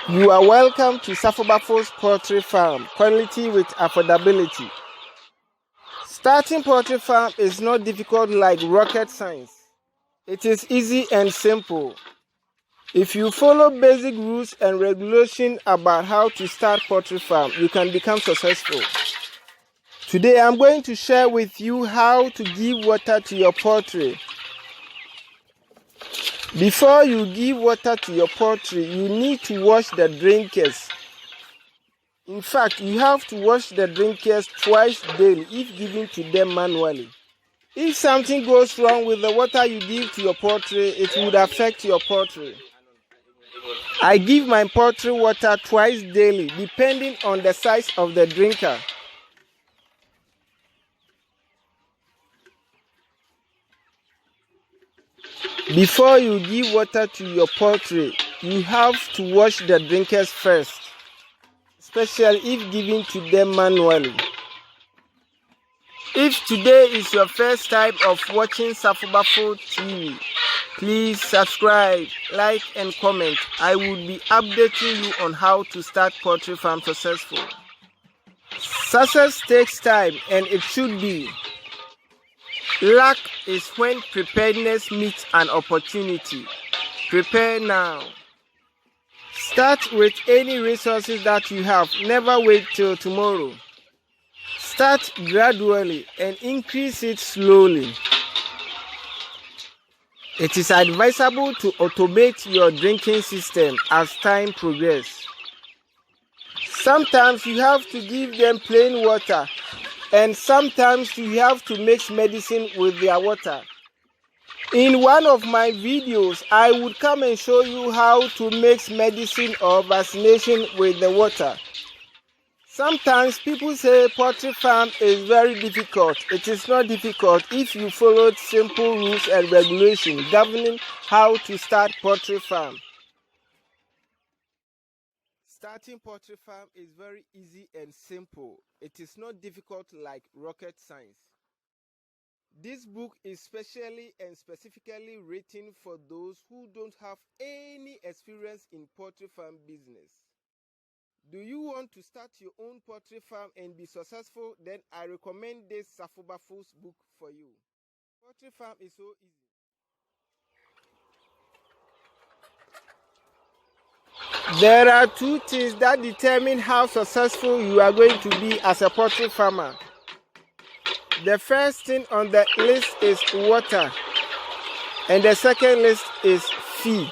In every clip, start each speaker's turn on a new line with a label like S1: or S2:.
S1: You are welcome to Safobafo's Poultry Farm, quality with affordability. Starting poultry farm is not difficult like rocket science. It is easy and simple. If you follow basic rules and regulations about how to start poultry farm, you can become successful. Today I'm going to share with you how to give water to your poultry. Before you give water to your poultry, you need to wash the drinkers. In fact, you have to wash the drinkers twice daily if given to them manually. If something goes wrong with the water you give to your poultry, it would affect your poultry. I give my poultry water twice daily depending on the size of the drinker. Before you give water to your poultry, you have to wash the drinkers first, especially if given to them manually. If today is your first time of watching Safobafo TV, please subscribe, like and comment. I will be updating you on how to start poultry farm successful. Success takes time and it should be. Luck is when preparedness meets an opportunity. Prepare now. Start with any resources that you have. Never wait till tomorrow. Start gradually and increase it slowly. It is advisable to automate your drinking system as time progresses. Sometimes you have to give them plain water, and sometimes you have to mix medicine with their water. In one of my videos, I would come and show you how to mix medicine or vaccination with the water. Sometimes people say poultry farm is very difficult. It is not difficult if you followed simple rules and regulations governing how to start poultry farm. Starting poultry farm is very easy and simple. It is not difficult like rocket science. This book is specially and specifically written for those who don't have any experience in poultry farm business. Do you want to start your own poultry farm and be successful? Then I recommend this Safobafo's book for you. Poultry farm is so easy. There are two things that determine how successful you are going to be as a poultry farmer. The first thing on the list is water, and the second list is feed.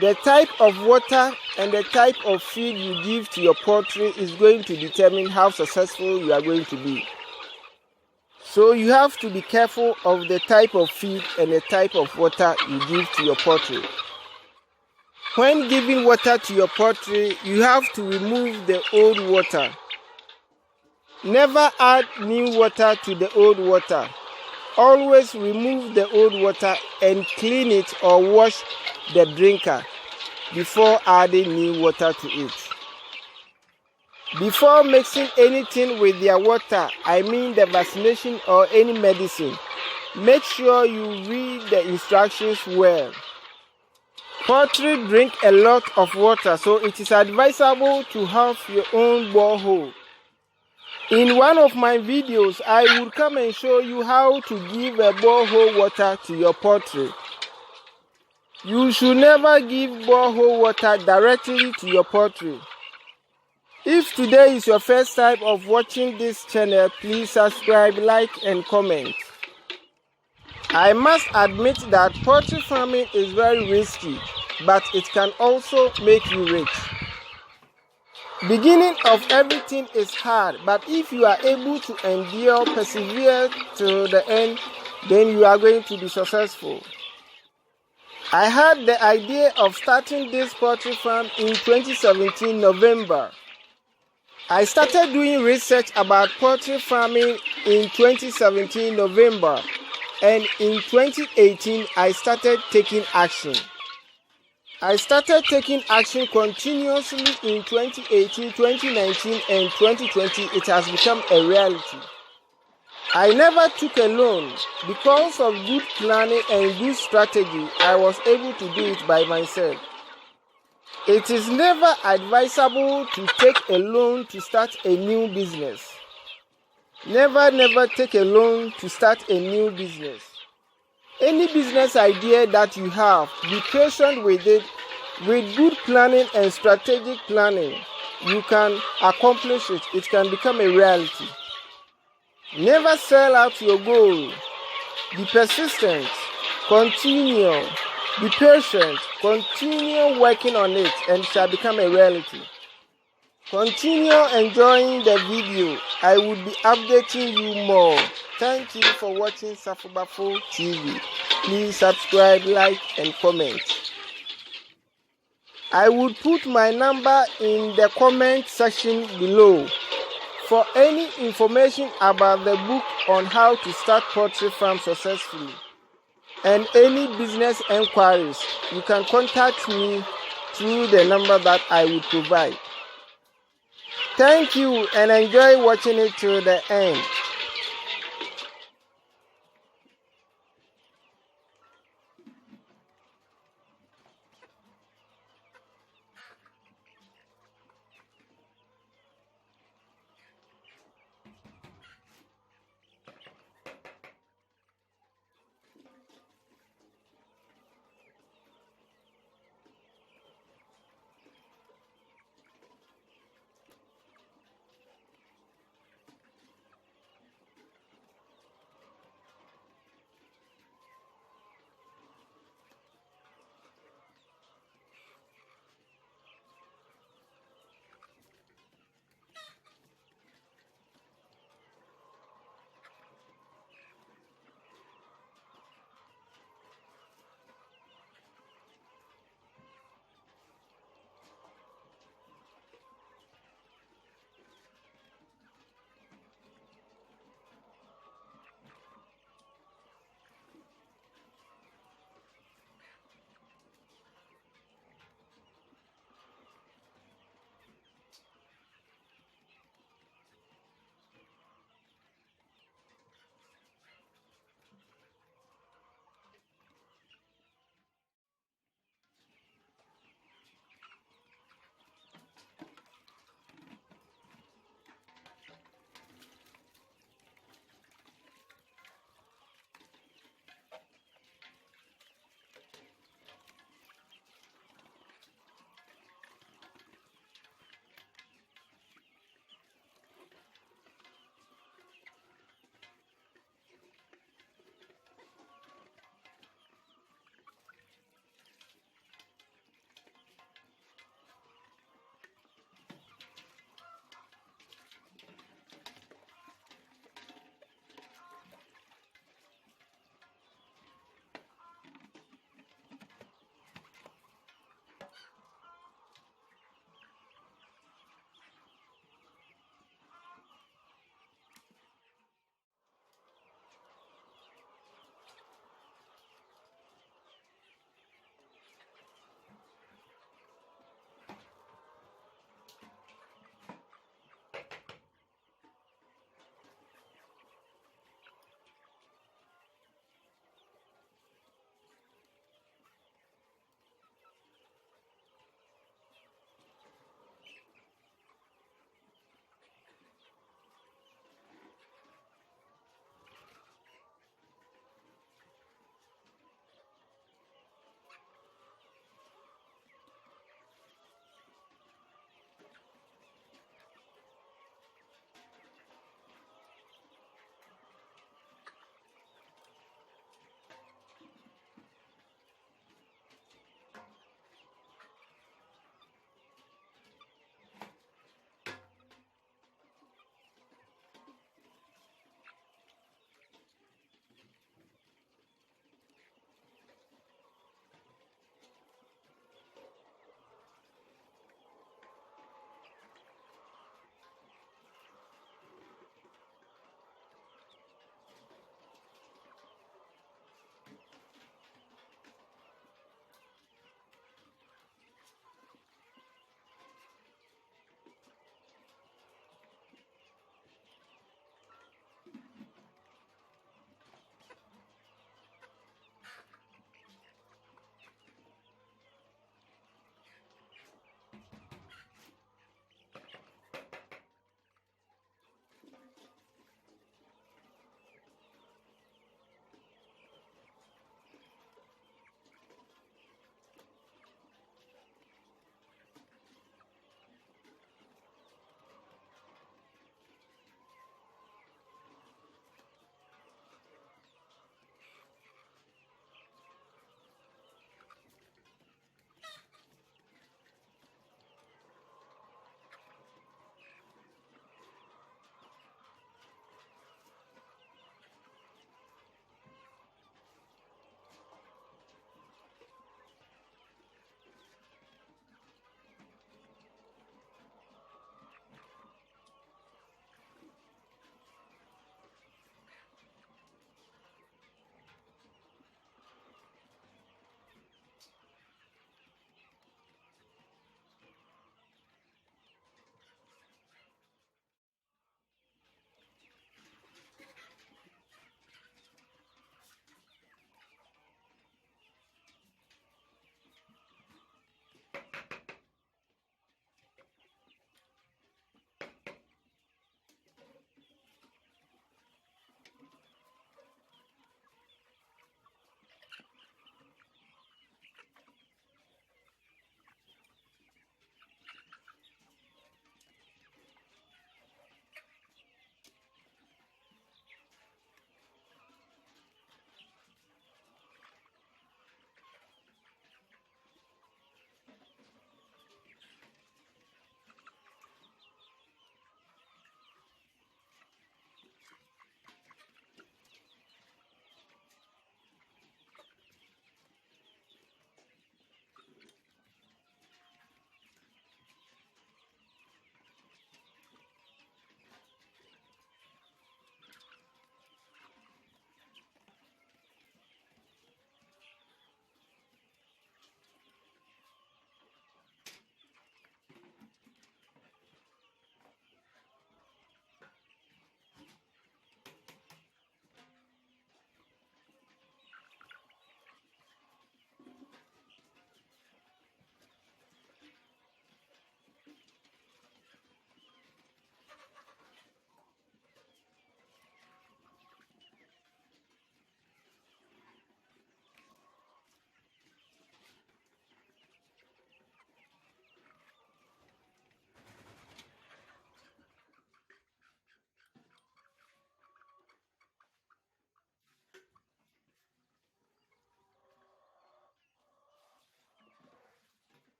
S1: The type of water and the type of feed you give to your poultry is going to determine how successful you are going to be. So you have to be careful of the type of feed and the type of water you give to your poultry. When giving water to your poultry, you have to remove the old water. Never add new water to the old water. Always remove the old water and clean it or wash the drinker before adding new water to it. Before mixing anything with their water, I mean the vaccination or any medicine, make sure you read the instructions well. Poultry drink a lot of water, so it is advisable to have your own borehole. In one of my videos, I will come and show you how to give a borehole water to your poultry. You should never give borehole water directly to your poultry. If today is your first time of watching this channel, please subscribe, like and comment. I must admit that poultry farming is very risky, but it can also make you rich. Beginning of everything is hard, but if you are able to endure, persevere to the end, then you are going to be successful. I had the idea of starting this poultry farm in 2017 November. I started doing research about poultry farming in 2017 November, and in 2018 I started taking action. I started taking action continuously in 2018, 2019 and 2020. It has become a reality. I never took a loan. Because of good planning and good strategy, I was able to do it by myself. It is never advisable to take a loan to start a new business. Never take a loan to start a new business. Any business idea that you have, be patient with it. With good planning and strategic planning, you can accomplish it. It can become a reality. Never sell out your goal. Be persistent. Continue. Be patient. Continue working on it and it shall become a reality. Continue enjoying the video. I will be updating you more. Thank you for watching Safubafo TV. Please subscribe, like, and comment. I would put my number in the comment section below. For any information about the book on how to start poultry farm successfully and any business enquiries, you can contact me through the number that I will provide. Thank you and enjoy watching it till the end.